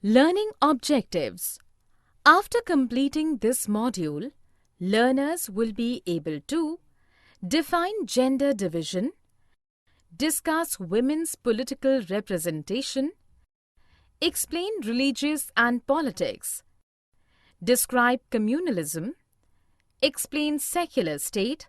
Learning objectives. After completing this module, learners will be able to define gender division, discuss women's political representation, explain religious and politics, describe communalism, explain secular state,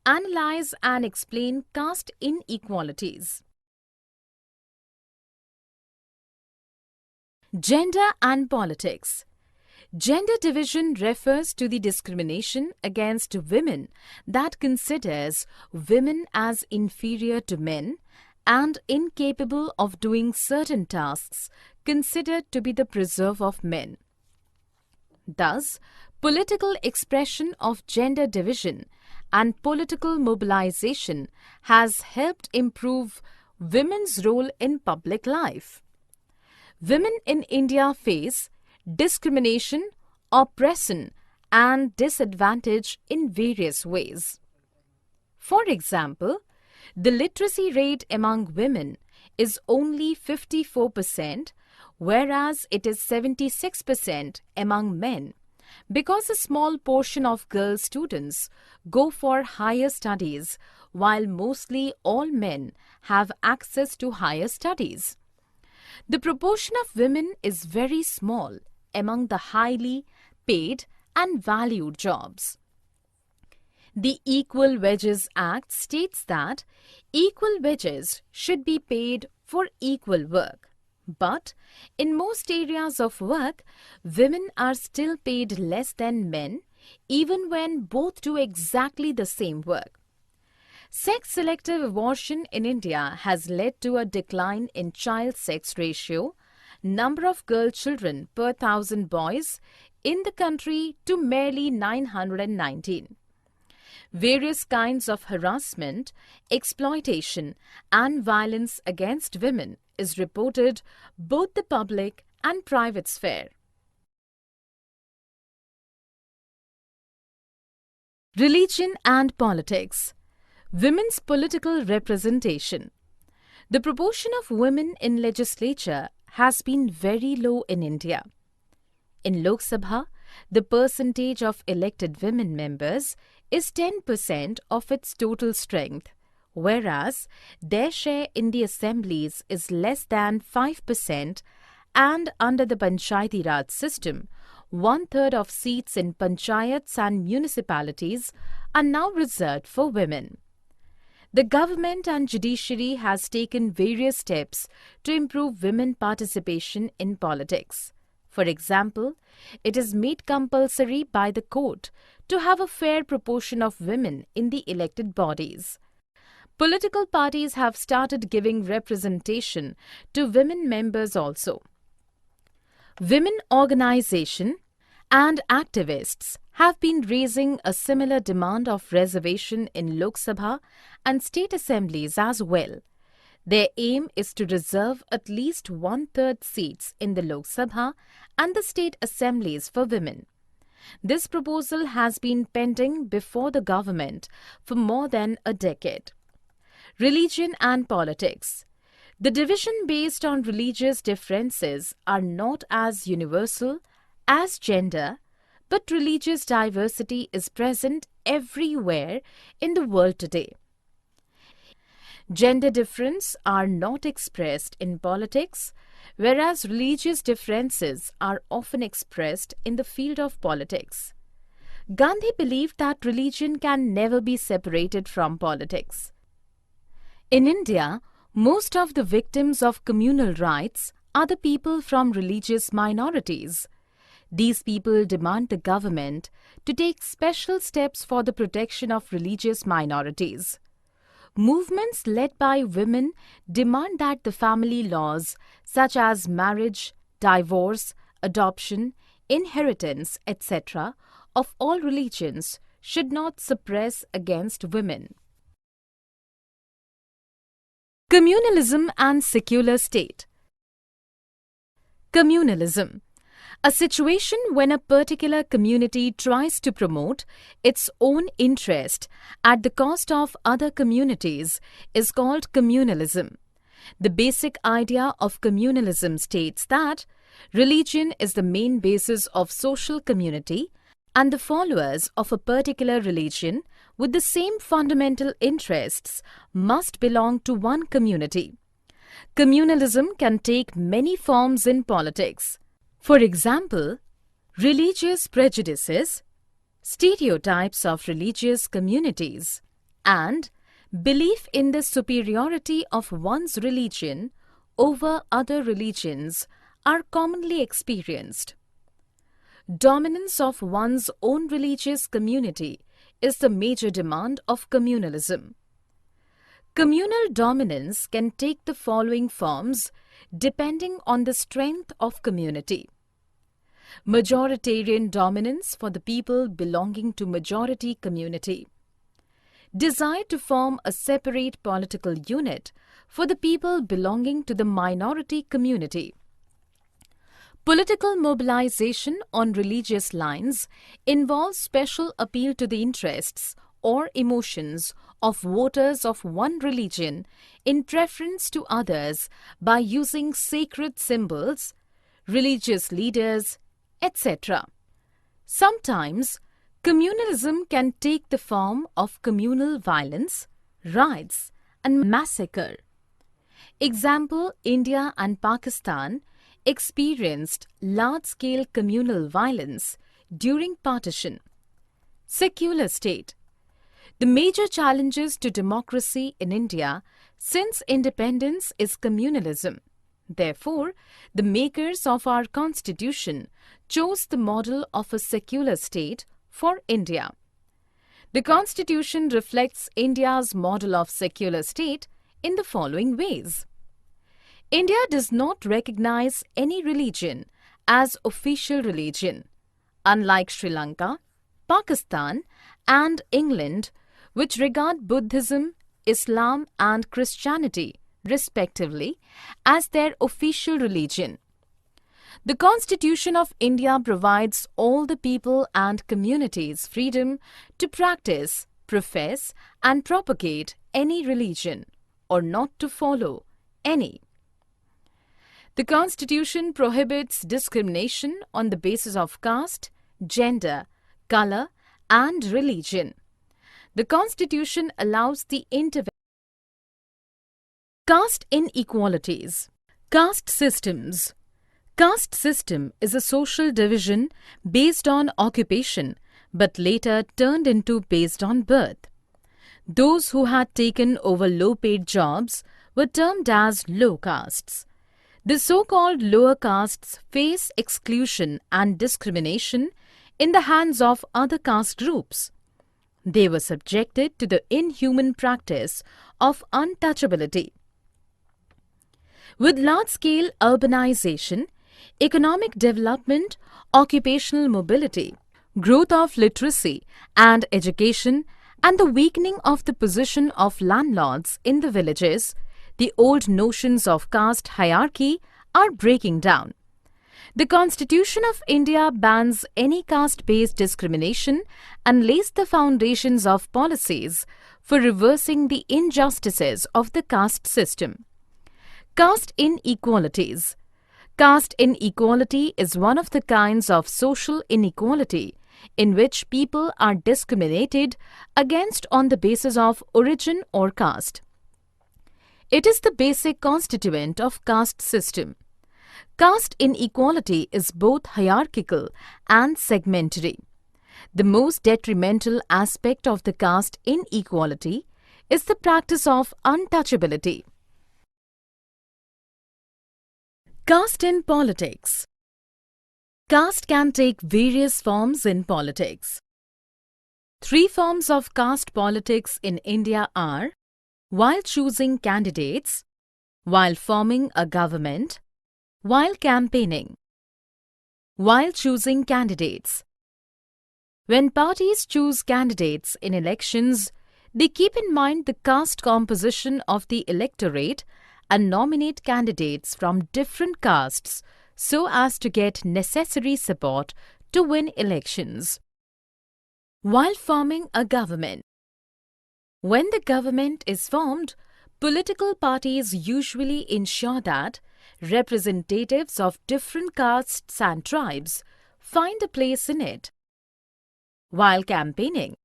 analyze and explain caste inequalities. Gender and politics. Gender division refers to the discrimination against women that considers women as inferior to men and incapable of doing certain tasks considered to be the preserve of men. Thus, political expression of gender division and political mobilization has helped improve women's role in public life. Women in India face discrimination, oppression, and disadvantage in various ways. For example, the literacy rate among women is only 54%, whereas it is 76% among men, because a small portion of girl students go for higher studies, while mostly all men have access to higher studies. The proportion of women is very small among the highly paid and valued jobs. The Equal Wages Act states that equal wages should be paid for equal work. But in most areas of work, women are still paid less than men, even when both do exactly the same work. Sex-selective abortion in India has led to a decline in child-sex ratio, number of girl children per 1,000 boys in the country to merely 919. Various kinds of harassment, exploitation, and violence against women is reported both the public and private sphere. Religion and politics. Women's political representation. The proportion of women in legislature has been very low in India. In Lok Sabha, the percentage of elected women members is 10% of its total strength, whereas their share in the assemblies is less than 5%, and under the Panchayati Raj system, 1/3 of seats in panchayats and municipalities are now reserved for women. The government and judiciary has taken various steps to improve women participation in politics. For example, it is made compulsory by the court to have a fair proportion of women in the elected bodies. Political parties have started giving representation to women members also. Women organization and activists have been raising a similar demand of reservation in Lok Sabha and state assemblies as well. Their aim is to reserve at least 1/3 seats in the Lok Sabha and the state assemblies for women. This proposal has been pending before the government for more than a decade. Religion and politics. The division based on religious differences are not as universal as gender, but religious diversity is present everywhere in the world today. Gender differences are not expressed in politics, whereas religious differences are often expressed in the field of politics. Gandhi believed that religion can never be separated from politics. In India, most of the victims of communal rights are the people from religious minorities. These people demand the government to take special steps for the protection of religious minorities. Movements led by women demand that the family laws such as marriage, divorce, adoption, inheritance, etc. of all religions should not suppress against women. Communalism and secular state. Communalism. A situation when a particular community tries to promote its own interest at the cost of other communities is called communalism. The basic idea of communalism states that Religion is the main basis of social community, and the followers of a particular religion with the same fundamental interests must belong to one community. Communalism can take many forms in politics. For example, religious prejudices, stereotypes of religious communities, and belief in the superiority of one's religion over other religions are commonly experienced. Dominance of one's own religious community is the major demand of communalism. Communal dominance can take the following forms depending on the strength of community. Majoritarian dominance for the people belonging to majority community. Desire to form a separate political unit for the people belonging to the minority community. Political mobilization on religious lines involves special appeal to the interests or emotions of voters of one religion in preference to others by using sacred symbols, religious leaders, etc. Sometimes, communalism can take the form of communal violence, riots, and massacre. Example, India and Pakistan experienced large-scale communal violence during partition. Secular state. The major challenges to democracy in India since independence is communalism. Therefore, the makers of our constitution chose the model of a secular state for India. The constitution reflects India's model of secular state in the following ways. India does not recognize any religion as official religion, unlike Sri Lanka, Pakistan, and England, which regard Buddhism, Islam, and Christianity, respectively, as their official religion. The Constitution of India provides all the people and communities freedom to practice, profess, and propagate any religion, or not to follow any. The Constitution prohibits discrimination on the basis of caste, gender, color, and religion. The Constitution allows the intervention. Caste inequalities. Caste systems. Caste system is a social division based on occupation but later turned into based on birth. Those who had taken over low-paid jobs were termed as low castes. The so-called lower castes face exclusion and discrimination in the hands of other caste groups. They were subjected to the inhuman practice of untouchability. With large-scale urbanization, economic development, occupational mobility, growth of literacy and education, and the weakening of the position of landlords in the villages, the old notions of caste hierarchy are breaking down. The Constitution of India bans any caste-based discrimination and lays the foundations of policies for reversing the injustices of the caste system. Caste inequalities. Caste inequality is one of the kinds of social inequality in which people are discriminated against on the basis of origin or caste. It is the basic constituent of caste system. Caste inequality is both hierarchical and segmentary. The most detrimental aspect of the caste inequality is the practice of untouchability. Caste in politics. Caste can take various forms in politics. Three forms of caste politics in India are while choosing candidates, while forming a government, while campaigning. While choosing candidates. When parties choose candidates in elections, they keep in mind the caste composition of the electorate and nominate candidates from different castes so as to get necessary support to win elections. While forming a government. When the government is formed, Political parties usually ensure that representatives of different castes and tribes find a place in it. While campaigning,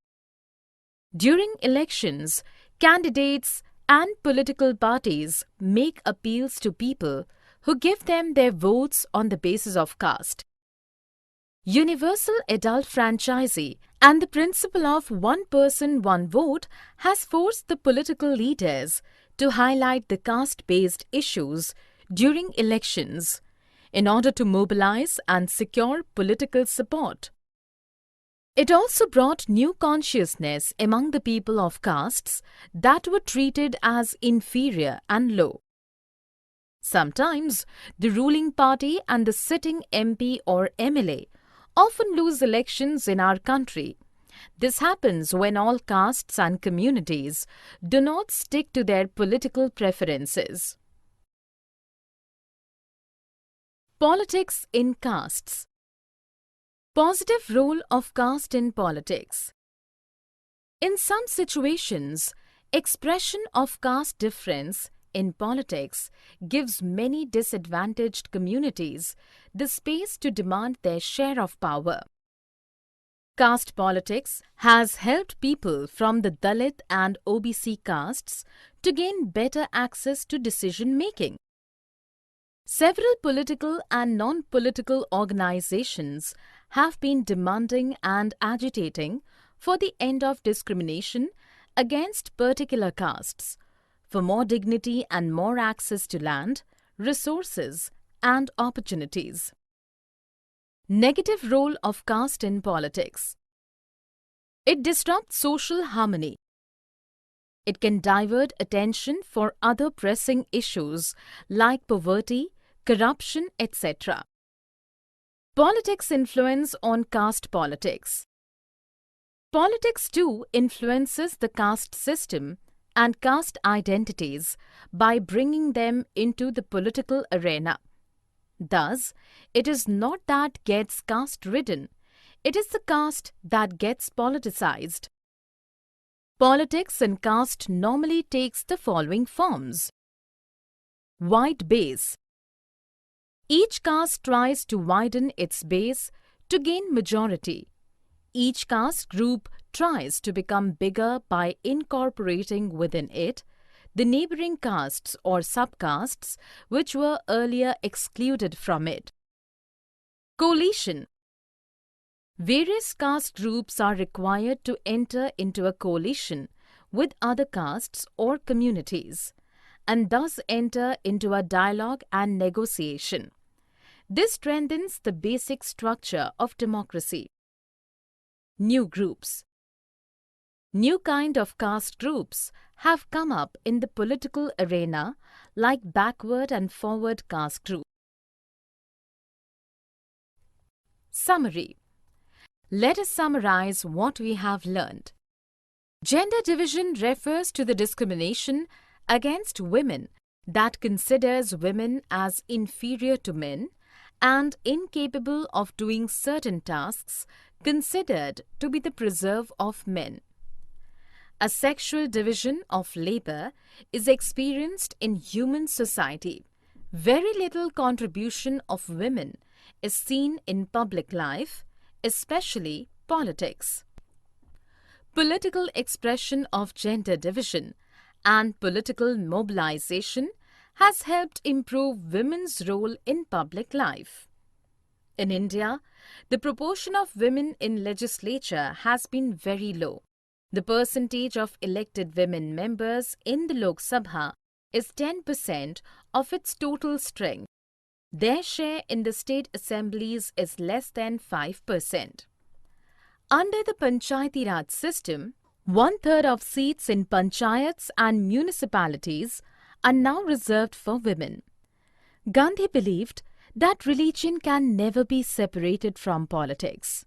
during elections, candidates and political parties make appeals to people who give them their votes on the basis of caste. Universal adult franchisee and the principle of one person, one vote has forced the political leaders to highlight the caste-based issues during elections in order to mobilize and secure political support. It also brought new consciousness among the people of castes that were treated as inferior and low. Sometimes, the ruling party and the sitting MP or MLA often lose elections in our country. This happens when all castes and communities do not stick to their political preferences. Politics in castes. Positive role of caste in politics. In some situations, expression of caste difference in politics gives many disadvantaged communities the space to demand their share of power. Caste politics has helped people from the Dalit and OBC castes to gain better access to decision-making. Several political and non-political organizations have been demanding and agitating for the end of discrimination against particular castes, for more dignity and more access to land, resources, and opportunities. Negative role of caste in politics. It disrupts social harmony. It can divert attention for other pressing issues like poverty, corruption, etc. Politics influence on caste politics. Politics too influences the caste system and caste identities by bringing them into the political arena. Thus, it is not that gets caste-ridden, it is the caste that gets politicized. Politics in caste normally takes the following forms. Wide base. Each caste tries to widen its base to gain majority. Each caste group tries to become bigger by incorporating within it the neighboring castes or subcastes which were earlier excluded from it. Coalition. Various caste groups are required to enter into a coalition with other castes or communities and thus enter into a dialogue and negotiation. This strengthens the basic structure of democracy. New groups. New kind of caste groups have come up in the political arena like backward and forward caste groups. Summary. Let us summarize what we have learned. Gender division refers to the discrimination against women that considers women as inferior to men and incapable of doing certain tasks considered to be the preserve of men. A sexual division of labor is experienced in human society. Very little contribution of women is seen in public life, especially politics. Political expression of gender division and political mobilization has helped improve women's role in public life. In India, the proportion of women in legislature has been very low. The percentage of elected women members in the Lok Sabha is 10% of its total strength. Their share in the state assemblies is less than 5%. Under the Panchayati Raj system, 1/3 of seats in panchayats and municipalities are now reserved for women. Gandhi believed that religion can never be separated from politics.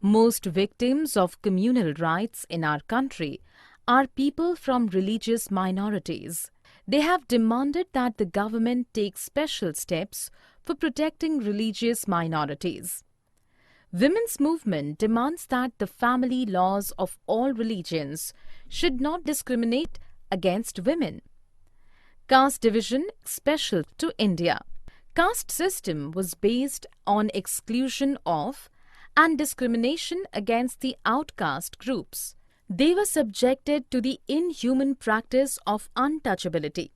Most victims of communal rights in our country are people from religious minorities. They have demanded that the government take special steps for protecting religious minorities. Women's movement demands that the family laws of all religions should not discriminate against women. Caste division special to India. Caste system was based on exclusion of and discrimination against the outcast groups. They were subjected to the inhuman practice of untouchability.